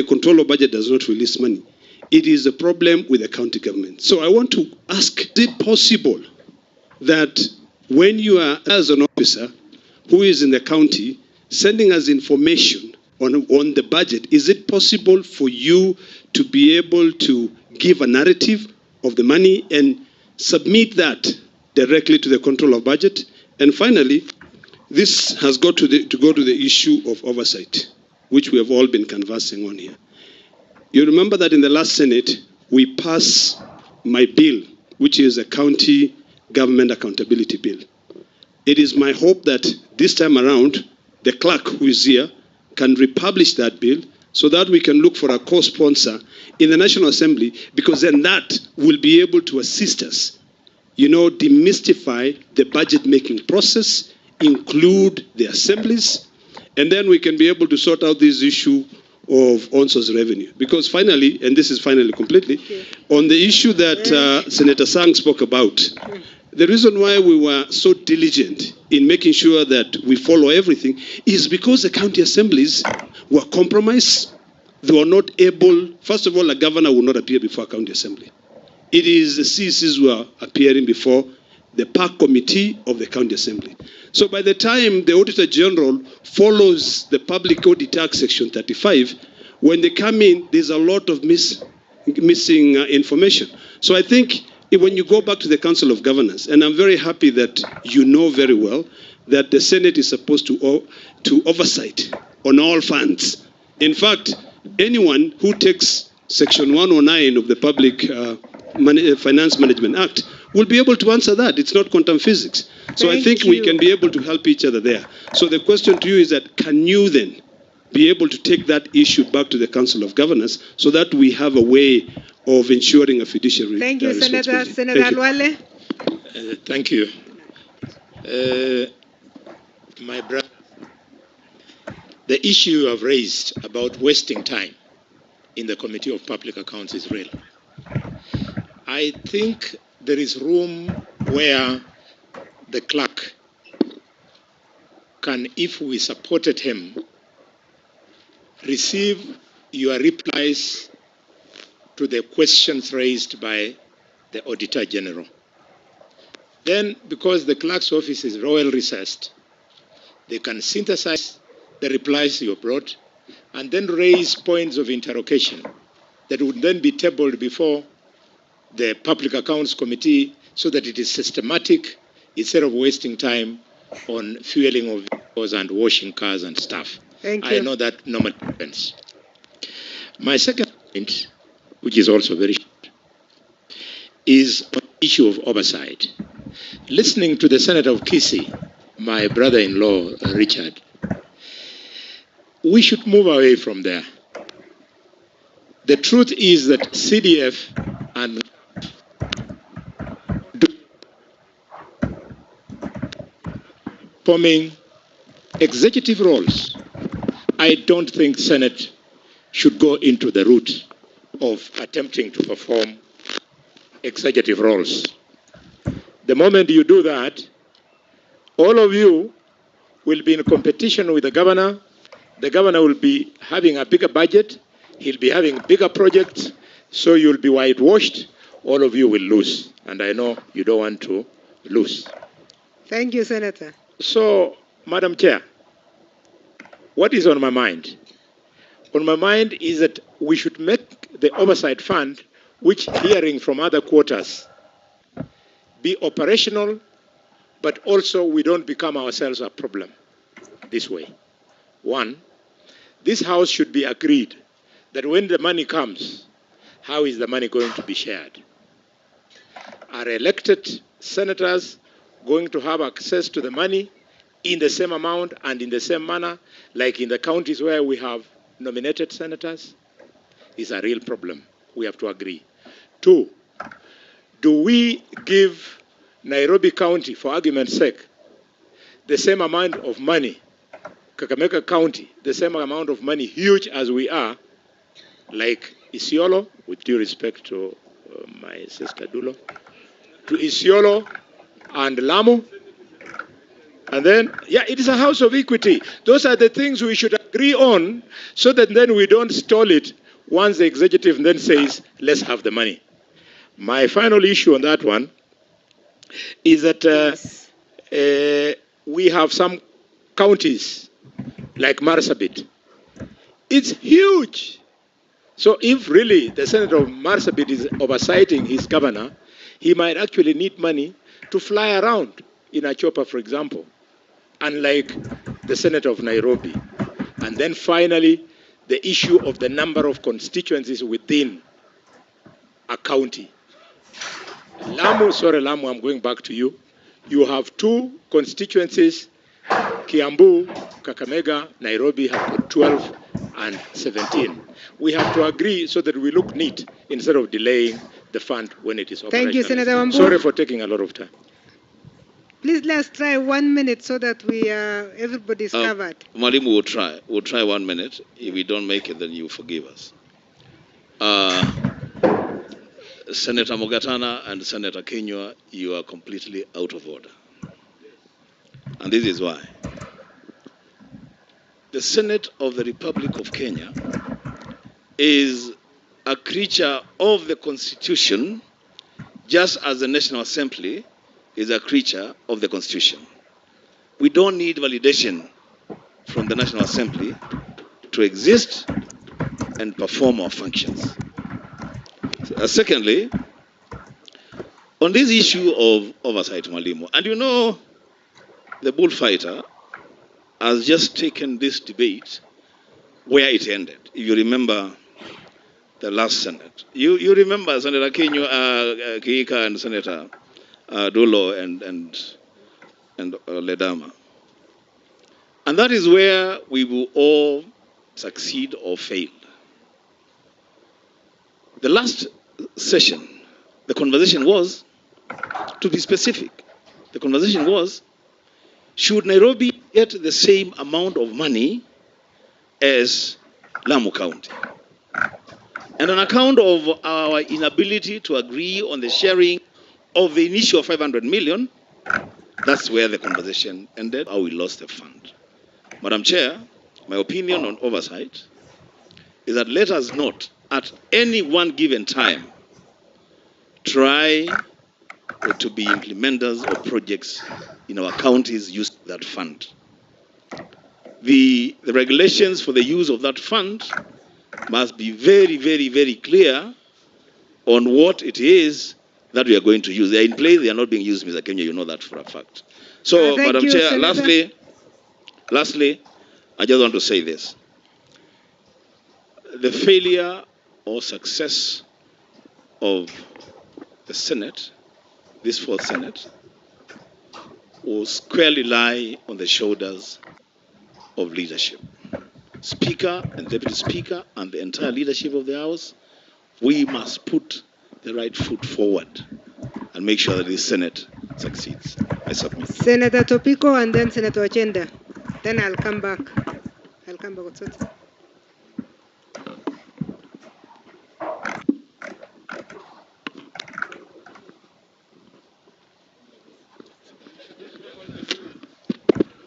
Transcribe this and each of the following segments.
control of budget does not release money. It is a problem with the county government. So I want to ask, is it possible that when you are, as an officer who is in the county, sending us information on the budget, is it possible for you to be able to give a narrative of the money and submit that directly to the control of budget? And finally, this has got to go to the issue of oversight, which we have all been conversing on here. You remember that in the last Senate, we passed my bill, which is a county government accountability bill. It is my hope that this time around, the clerk who is here can republish that bill so that we can look for a co-sponsor in the National Assembly, because then that will be able to assist us, demystify the budget-making process, include the assemblies, and then we can be able to sort out this issue of on-source revenue. Because finally, and this is finally completely, on the issue that Senator Sang spoke about, the reason why we were so diligent in making sure that we follow everything is because the county assemblies were compromised. They were not able, first of all, a governor will not appear before a county assembly. It is the CCs who are appearing before the PAC committee of the county assembly. So by the time the Auditor General follows the Public Audit Act Section 35, when they come in, there's a lot of missing information. So I think when you go back to the Council of Governors, and I'm very happy that you know very well that the Senate is supposed to oversight on all funds. In fact, anyone who takes Section 109 of the Public Finance Management Act will be able to answer that. It's not quantum physics. So I think we can be able to help each other there. So the question to you is that, can you then be able to take that issue back to the Council of Governors so that we have a way of ensuring a fiduciary Thank you, Senator. Senator Alwale. Thank you. My brother, the issue you have raised about wasting time in the Committee of Public Accounts is real. I think there is room where the clerk can, if we supported him, receive your replies to the questions raised by the Auditor General. Then, because the clerk's office is well researched, they can synthesize the replies you brought and then raise points of interrogation that would then be tabled before the Public Accounts Committee so that it is systematic instead of wasting time on fueling of vehicles and washing cars and stuff. Thank you. I know that normally happens. My second point, which is also very short, is on the issue of oversight. Listening to the Senator of Kilifi, my brother-in-law, Richard, we should move away from there. The truth is that CDF and forming executive roles. I don't think Senate should go into the route of attempting to perform executive roles. The moment you do that, all of you will be in competition with the governor. The governor will be having a bigger budget. He'll be having bigger projects. So you'll be whitewashed. All of you will lose. And I know you don't want to lose. Thank you, Senator. So, Madam Chair, what is on my mind? On my mind is that we should make the oversight fund, which hearing from other quarters, be operational, but also we don't become ourselves a problem this way. One, this House should be agreed that when the money comes, how is the money going to be shared? Are elected senators going to have access to the money in the same amount and in the same manner, like in the counties where we have nominated senators? Is a real problem. We have to agree. Two, do we give Nairobi County, for argument's sake, the same amount of money, Kakamega County, the same amount of money, huge as we are, like Isiolo, with due respect to my sister Dulo, to Isiolo and Lamu? And then, yeah, it is a house of equity. Those are the things we should agree on, so that then we don't stall it once the executive then says, let's have the money. My final issue on that one is that we have some counties like Marsabit. It's huge. So if really the Senator of Marsabit is oversighting his governor, he might actually need money to fly around in a chopper, for example, unlike the Senator of Nairobi. And then finally, the issue of the number of constituencies within a county. Lamu, I'm going back to you. You have 2 constituencies, Kiambu, Kakamega, Nairobi have got 12 and 17. We have to agree so that we look neat instead of delaying the fund when it is operational. Thank you, Senator Wambua. Sorry for taking a lot of time. Please let's try 1 minute so that we everybody's covered. Mwalimu will try. We'll try 1 minute. If we don't make it, then you forgive us. Senator Mogatana and Senator Kenywa, you are completely out of order. And this is why. The Senate of the Republic of Kenya is a creature of the Constitution, just as the National Assembly is a creature of the Constitution. We don't need validation from the National Assembly to exist and perform our functions. Secondly, on this issue of oversight, Mwalimu, and you know, the bullfighter has just taken this debate where it ended. If you remember the last Senate, you remember Senator Kenywa, Kiika, and Senator Dulo and Ledama. And that is where we will all succeed or fail. The last session, the conversation was, to be specific, the conversation was, should Nairobi get the same amount of money as Lamu County? And on account of our inability to agree on the sharing of the initial 500 million, that's where the conversation ended, how we lost the fund. Madam Chair, my opinion on oversight is that let us not, at any one given time, try to be implementers of projects in our counties using that fund. The regulations for the use of that fund must be very, very, very clear on what it is that we are going to use. They are in place, they are not being used, Mr. Kenya, you know that for a fact. So, Madam Chair, Senator. lastly, I just want to say this. The failure or success of the Senate, this 4th Senate, will squarely lie on the shoulders of leadership. Speaker and Deputy Speaker and the entire leadership of the House, we must put the right foot forward and make sure that this Senate succeeds. I submit. Senator Topiko and then Senator Ochenda. Then I'll come back.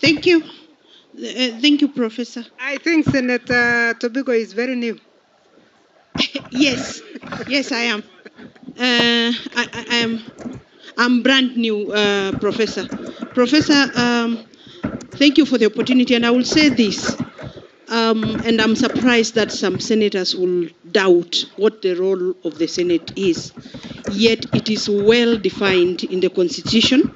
Thank you. Thank you, Professor. I think Senator Topiko is very new. Yes, yes, I am. I'm brand new, Professor. Professor, thank you for the opportunity, and I will say this, and I'm surprised that some senators will doubt what the role of the Senate is, yet it is well defined in the Constitution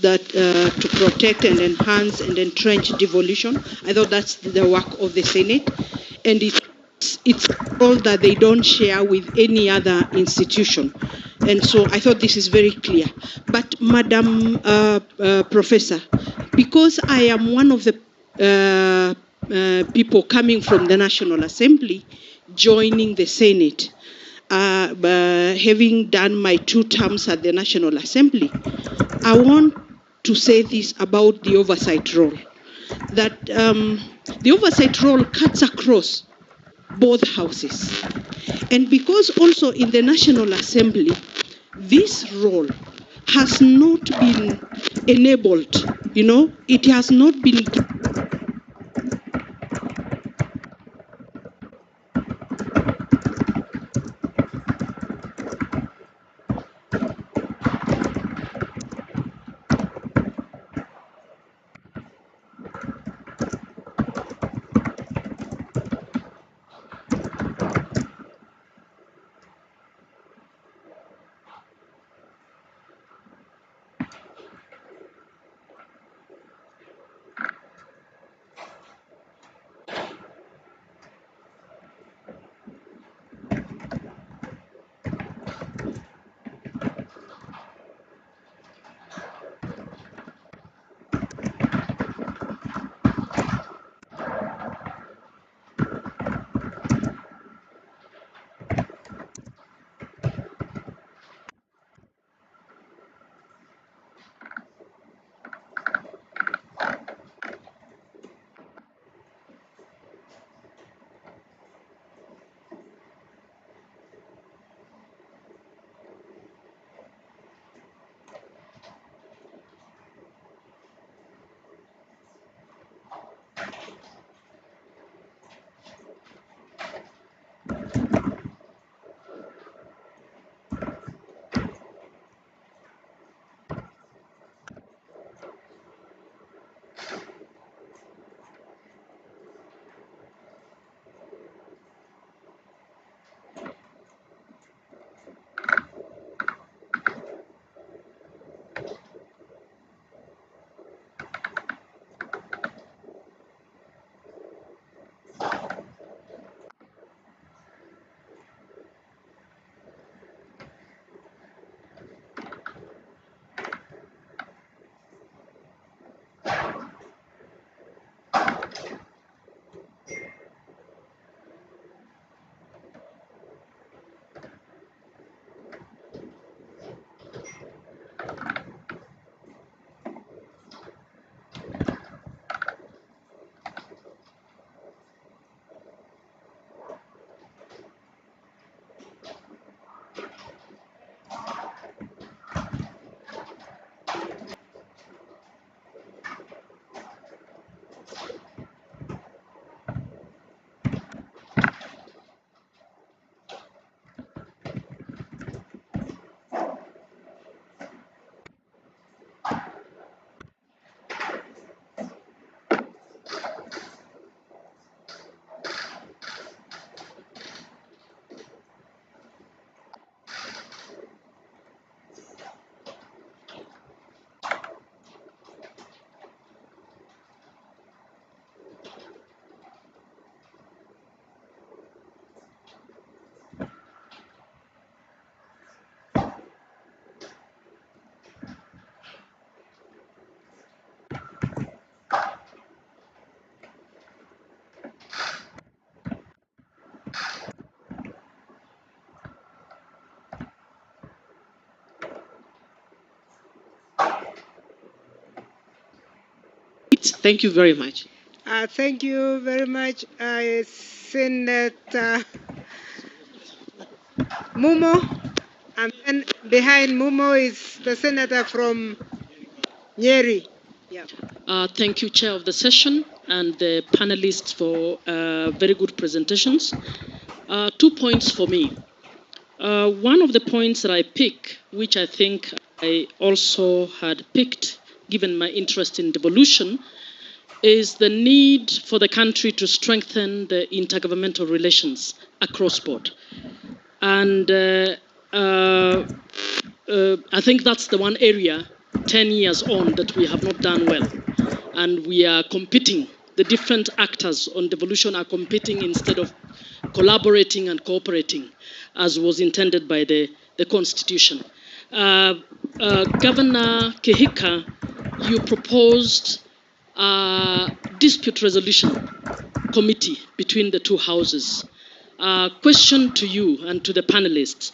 that to protect and enhance and entrench devolution. I thought that's the work of the Senate, and it's all that they don't share with any other institution. And so I thought this is very clear. But Madam Professor, because I am one of the people coming from the National Assembly, joining the Senate, having done my 2 terms at the National Assembly, I want to say this about the oversight role, that the oversight role cuts across both houses. And because also in the National Assembly, this role has not been enabled, it has not been Thank you very much. Thank you very much, Senator Mumo. And then behind Mumo is the senator from Nyeri. Yeah. Thank you, Chair of the session, and the panelists for very good presentations. 2 points for me. One of the points that I pick, which I think I also had picked, given my interest in devolution, is the need for the country to strengthen the intergovernmental relations across board. And I think that's the one area 10 years on that we have not done well. And we are competing. The different actors on devolution are competing instead of collaborating and cooperating, as was intended by the Constitution. Governor Kihika, you proposed a dispute resolution committee between the two houses. Question to you and to the panelists.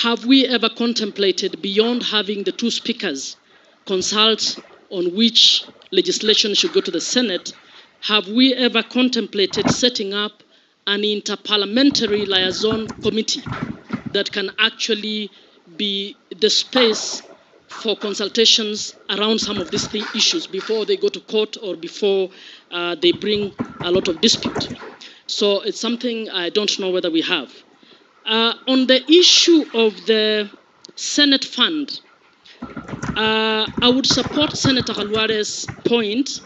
Have we ever contemplated, beyond having the two speakers consult on which legislation should go to the Senate, have we ever contemplated setting up an interparliamentary liaison committee that can actually be the space for consultations around some of these issues before they go to court or before they bring a lot of dispute? So it's something I don't know whether we have. On the issue of the Senate fund, I would support Senator Alvarez's point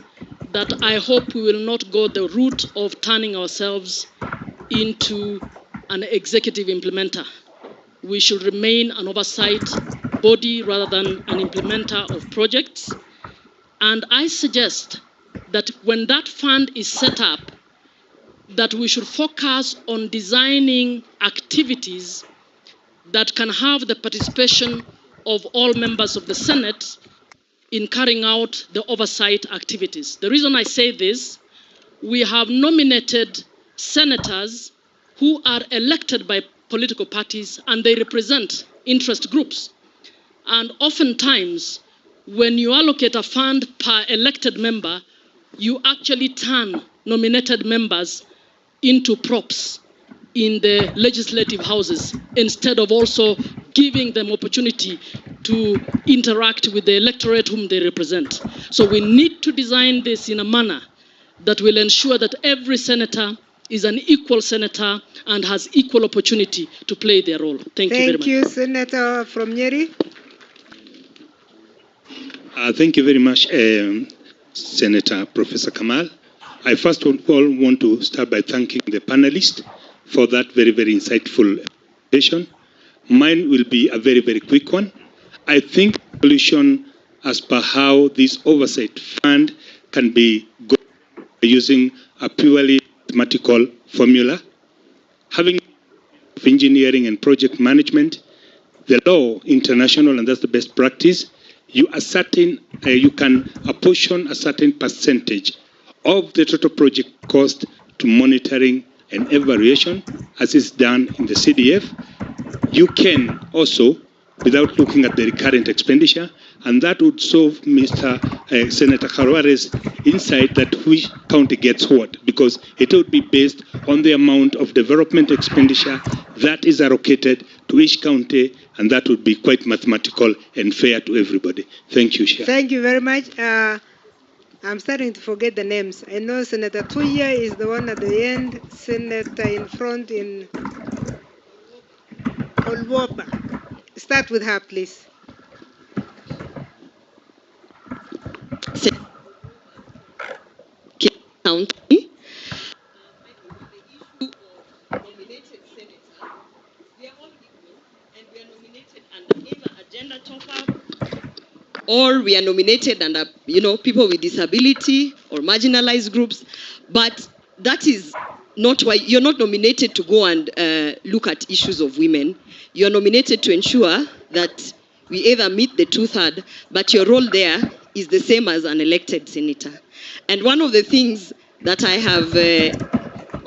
that I hope we will not go the route of turning ourselves into an executive implementer. We should remain an oversight body rather than an implementer of projects. And I suggest that when that fund is set up, that we should focus on designing activities that can have the participation of all members of the Senate in carrying out the oversight activities. The reason I say this, we have nominated senators who are elected by political parties and they represent interest groups. And oftentimes, when you allocate a fund per elected member, you actually turn nominated members into props in the legislative houses instead of also giving them opportunity to interact with the electorate whom they represent. So we need to design this in a manner that will ensure that every senator is an equal senator and has equal opportunity to play their role. Thank you very much. Thank you, Senator from Nyeri. Thank you very much, Senator Professor Kamal. I first of all want to start by thanking the panelists for that very, very insightful presentation. Mine will be a very, very quick one. I think the solution as per how this oversight fund can be using a purely mathematical formula, having engineering and project management, the law international, and that's the best practice. You can apportion a certain percentage of the total project cost to monitoring and evaluation, as is done in the CDF. You can also, without looking at the recurrent expenditure, and that would solve Senator Alvarez's insight that which county gets what, because it would be based on the amount of development expenditure that is allocated to each county, and that would be quite mathematical and fair to everybody. Thank you, Chair. Thank you very much. I'm starting to forget the names. I know Senator Tuya is the one at the end, Senator in front in Olwoba. Start with her, please. County. Nominated senators, they are all equal, and we are nominated under either agenda top-up, or we are nominated under, people with disability or marginalized groups. But that is not why you're not nominated to go and look at issues of women. You're nominated to ensure that we either meet the 2/3, but your role there is the same as an elected senator. And one of the things that I have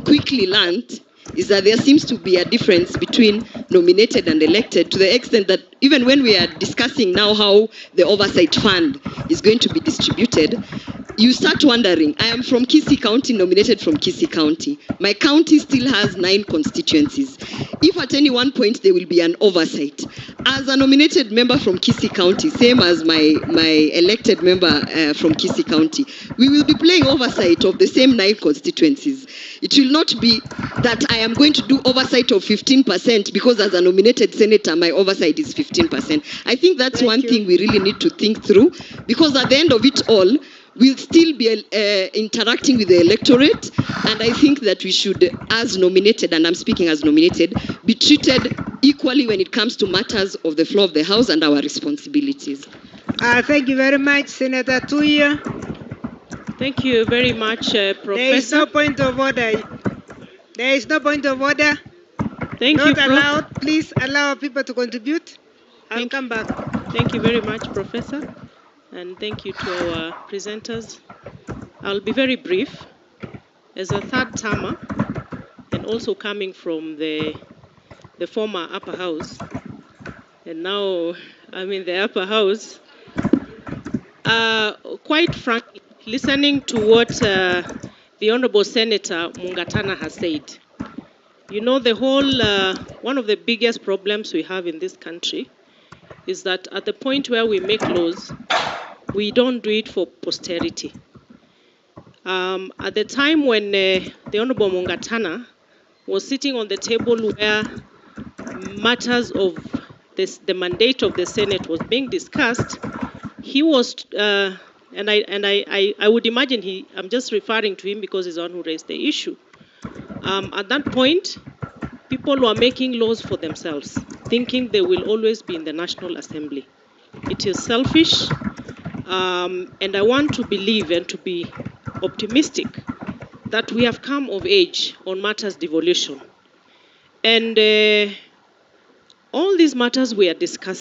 quickly learned is that there seems to be a difference between nominated and elected, to the extent that even when we are discussing now how the oversight fund is going to be distributed, you start wondering, I am from Kilifi County, nominated from Kilifi County. My county still has 9 constituencies. If at any one point there will be an oversight, as a nominated member from Kilifi County, same as my elected member from Kilifi County, we will be playing oversight of the same 9 constituencies. It will not be that I am going to do oversight of 15% because as a nominated senator, my oversight is 15%. I think that's Thank you. thing we really need to think through, because at the end of it all, we'll still be interacting with the electorate, and I think that we should, as nominated, and I'm speaking as nominated, be treated equally when it comes to matters of the floor of the House and our responsibilities. Thank you very much, Senator Tuya. Thank you very much, Professor. There is no point of order. There is no point of order. Thank Not you, Prof. allowed. Please allow people to contribute. I'll come back. Thank you very much, Professor. And thank you to our presenters. I'll be very brief. As a third-termer, and also coming from the former upper house, and now I'm in the upper house, quite frankly, listening to what the Honorable Senator Mungatana has said, you know, the whole, one of the biggest problems we have in this country is that at the point where we make laws, we don't do it for posterity. At the time when the Honorable Mungatana was sitting on the table where matters of the mandate of the Senate was being discussed, he was, and I would imagine I'm just referring to him because he's the one who raised the issue. At that point, people were making laws for themselves, thinking they will always be in the National Assembly. It is selfish, and I want to believe and to be optimistic that we have come of age on matters devolution. And all these matters we are discussing